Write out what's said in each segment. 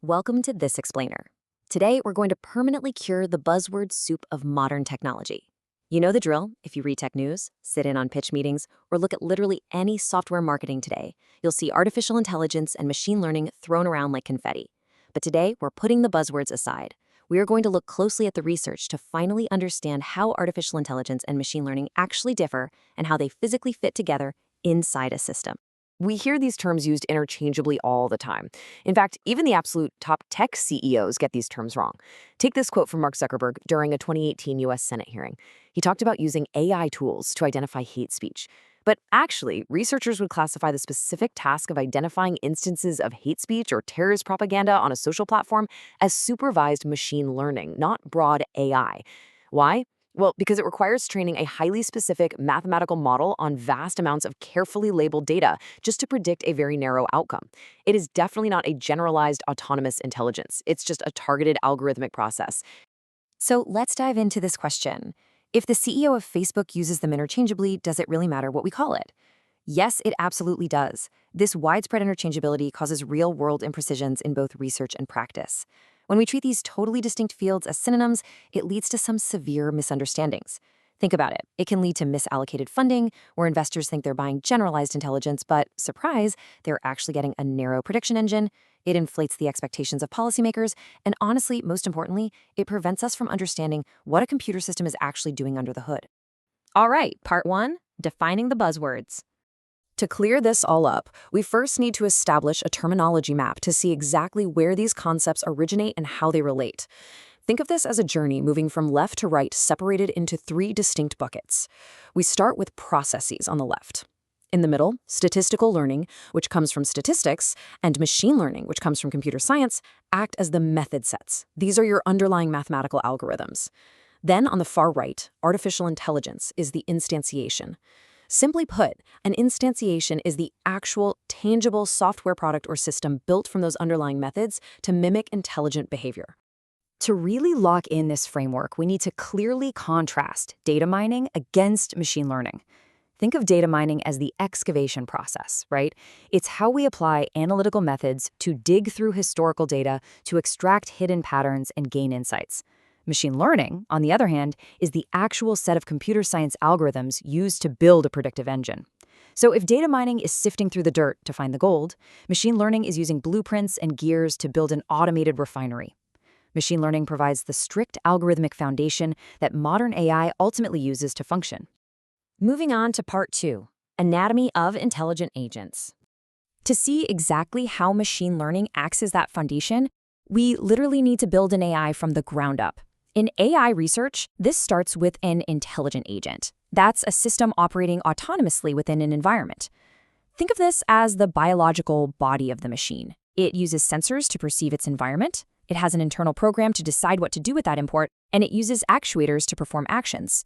Welcome to This Explainer. Today, we're going to permanently cure the buzzword soup of modern technology. You know the drill. If you read tech news, sit in on pitch meetings, or look at literally any software marketing today, you'll see artificial intelligence and machine learning thrown around like confetti. But today, we're putting the buzzwords aside. We are going to look closely at the research to finally understand how artificial intelligence and machine learning actually differ and how they physically fit together inside a system. We hear these terms used interchangeably all the time. In fact, even the absolute top tech CEOs get these terms wrong. Take this quote from Mark Zuckerberg during a 2018 US Senate hearing. He talked about using AI tools to identify hate speech. But actually, researchers would classify the specific task of identifying instances of hate speech or terrorist propaganda on a social platform as supervised machine learning, not broad AI. Why? Well, because it requires training a highly specific mathematical model on vast amounts of carefully labeled data just to predict a very narrow outcome. It is definitely not a generalized autonomous intelligence. It's just a targeted algorithmic process. So let's dive into this question. If the CEO of Facebook uses them interchangeably, does it really matter what we call it? Yes, it absolutely does. This widespread interchangeability causes real-world imprecisions in both research and practice. When we treat these totally distinct fields as synonyms, it leads to some severe misunderstandings. Think about it. It can lead to misallocated funding, where investors think they're buying generalized intelligence, but, surprise, they're actually getting a narrow prediction engine. It inflates the expectations of policymakers, and honestly, most importantly, it prevents us from understanding what a computer system is actually doing under the hood. All right, part one, defining the buzzwords. To clear this all up, we first need to establish a terminology map to see exactly where these concepts originate and how they relate. Think of this as a journey moving from left to right, separated into three distinct buckets. We start with processes on the left. In the middle, statistical learning, which comes from statistics, and machine learning, which comes from computer science, act as the method sets. These are your underlying mathematical algorithms. Then on the far right, artificial intelligence is the instantiation. Simply put, an instantiation is the actual, tangible software product or system built from those underlying methods to mimic intelligent behavior. To really lock in this framework, we need to clearly contrast data mining against machine learning. Think of data mining as the excavation process, right? It's how we apply analytical methods to dig through historical data to extract hidden patterns and gain insights. Machine learning, on the other hand, is the actual set of computer science algorithms used to build a predictive engine. So if data mining is sifting through the dirt to find the gold, machine learning is using blueprints and gears to build an automated refinery. Machine learning provides the strict algorithmic foundation that modern AI ultimately uses to function. Moving on to part two, anatomy of intelligent agents. To see exactly how machine learning acts as that foundation, we literally need to build an AI from the ground up. In AI research, this starts with an intelligent agent. That's a system operating autonomously within an environment. Think of this as the biological body of the machine. It uses sensors to perceive its environment, it has an internal program to decide what to do with that input, and it uses actuators to perform actions.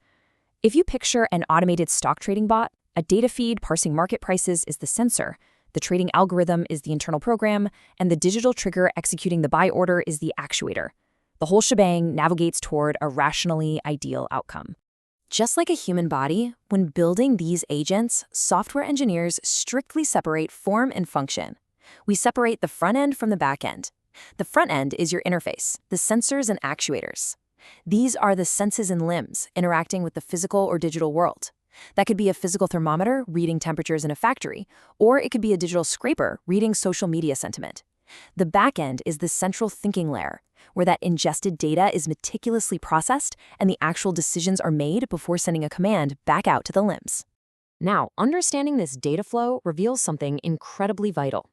If you picture an automated stock trading bot, a data feed parsing market prices is the sensor, the trading algorithm is the internal program, and the digital trigger executing the buy order is the actuator. The whole shebang navigates toward a rationally ideal outcome. Just like a human body, when building these agents, software engineers strictly separate form and function. We separate the front end from the back end. The front end is your interface, the sensors and actuators. These are the senses and limbs interacting with the physical or digital world. That could be a physical thermometer reading temperatures in a factory, or it could be a digital scraper reading social media sentiment. The back end is the central thinking layer, where that ingested data is meticulously processed and the actual decisions are made before sending a command back out to the limbs. Now, understanding this data flow reveals something incredibly vital.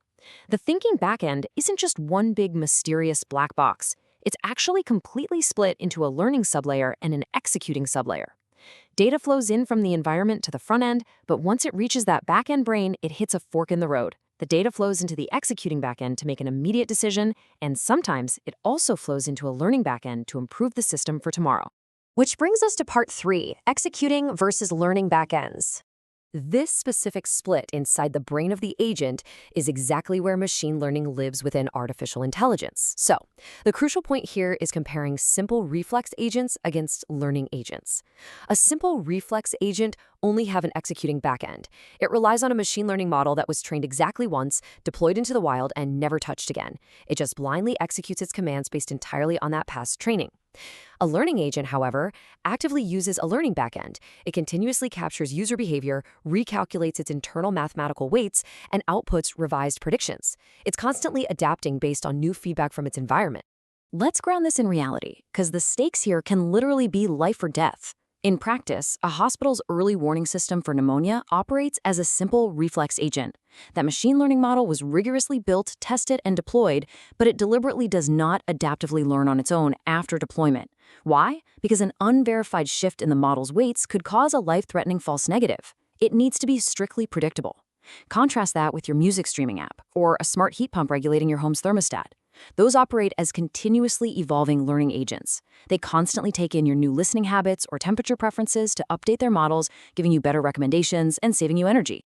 The thinking back end isn't just one big mysterious black box. It's actually completely split into a learning sublayer and an executing sublayer. Data flows in from the environment to the front end, but once it reaches that back end brain, it hits a fork in the road. The data flows into the executing backend to make an immediate decision, and sometimes it also flows into a learning backend to improve the system for tomorrow. Which brings us to part three, executing versus learning backends. This specific split inside the brain of the agent is exactly where machine learning lives within artificial intelligence. So, the crucial point here is comparing simple reflex agents against learning agents. A simple reflex agent only have an executing backend. It relies on a machine learning model that was trained exactly once, deployed into the wild, and never touched again. It just blindly executes its commands based entirely on that past training. A learning agent, however, actively uses a learning backend. It continuously captures user behavior, recalculates its internal mathematical weights, and outputs revised predictions. It's constantly adapting based on new feedback from its environment. Let's ground this in reality, because the stakes here can literally be life or death. In practice, a hospital's early warning system for pneumonia operates as a simple reflex agent. That machine learning model was rigorously built, tested, and deployed, but it deliberately does not adaptively learn on its own after deployment. Why? Because an unverified shift in the model's weights could cause a life-threatening false negative. It needs to be strictly predictable. Contrast that with your music streaming app or a smart heat pump regulating your home's thermostat. Those operate as continuously evolving learning agents. They constantly take in your new listening habits or temperature preferences to update their models, giving you better recommendations and saving you energy.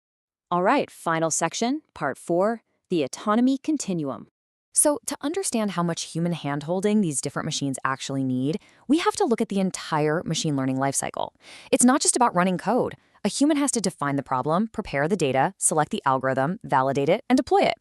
All right, final section, part 4, the autonomy continuum. So, to understand how much human handholding these different machines actually need, we have to look at the entire machine learning lifecycle. It's not just about running code. A human has to define the problem, prepare the data, select the algorithm, validate it, and deploy it.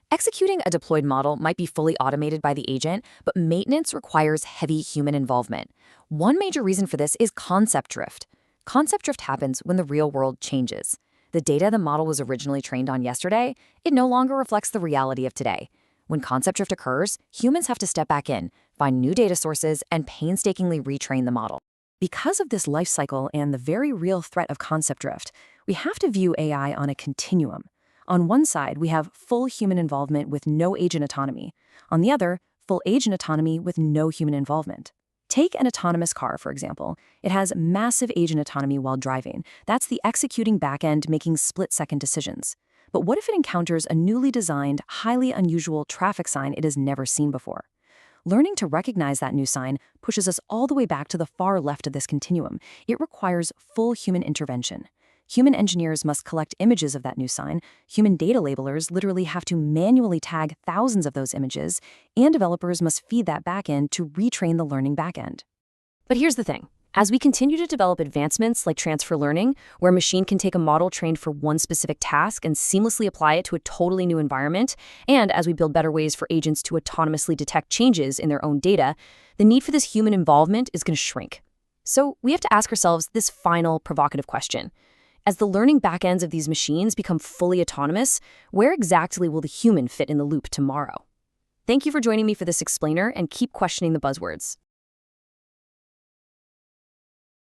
Executing a deployed model might be fully automated by the agent, but maintenance requires heavy human involvement. One major reason for this is concept drift. Concept drift happens when the real world changes. The data the model was originally trained on yesterday, it no longer reflects the reality of today. When concept drift occurs, humans have to step back in, find new data sources, and painstakingly retrain the model. Because of this life cycle and the very real threat of concept drift, we have to view AI on a continuum. On one side, we have full human involvement with no agent autonomy. On the other, full agent autonomy with no human involvement. Take an autonomous car, for example. It has massive agent autonomy while driving. That's the executing backend making split-second decisions. But what if it encounters a newly designed, highly unusual traffic sign it has never seen before? Learning to recognize that new sign pushes us all the way back to the far left of this continuum. It requires full human intervention. Human engineers must collect images of that new sign, human data labelers literally have to manually tag thousands of those images, and developers must feed that backend to retrain the learning backend. But here's the thing. As we continue to develop advancements like transfer learning, where a machine can take a model trained for one specific task and seamlessly apply it to a totally new environment, and as we build better ways for agents to autonomously detect changes in their own data, the need for this human involvement is going to shrink. So we have to ask ourselves this final provocative question. As the learning backends of these machines become fully autonomous, where exactly will the human fit in the loop tomorrow? Thank you for joining me for this explainer, and keep questioning the buzzwords.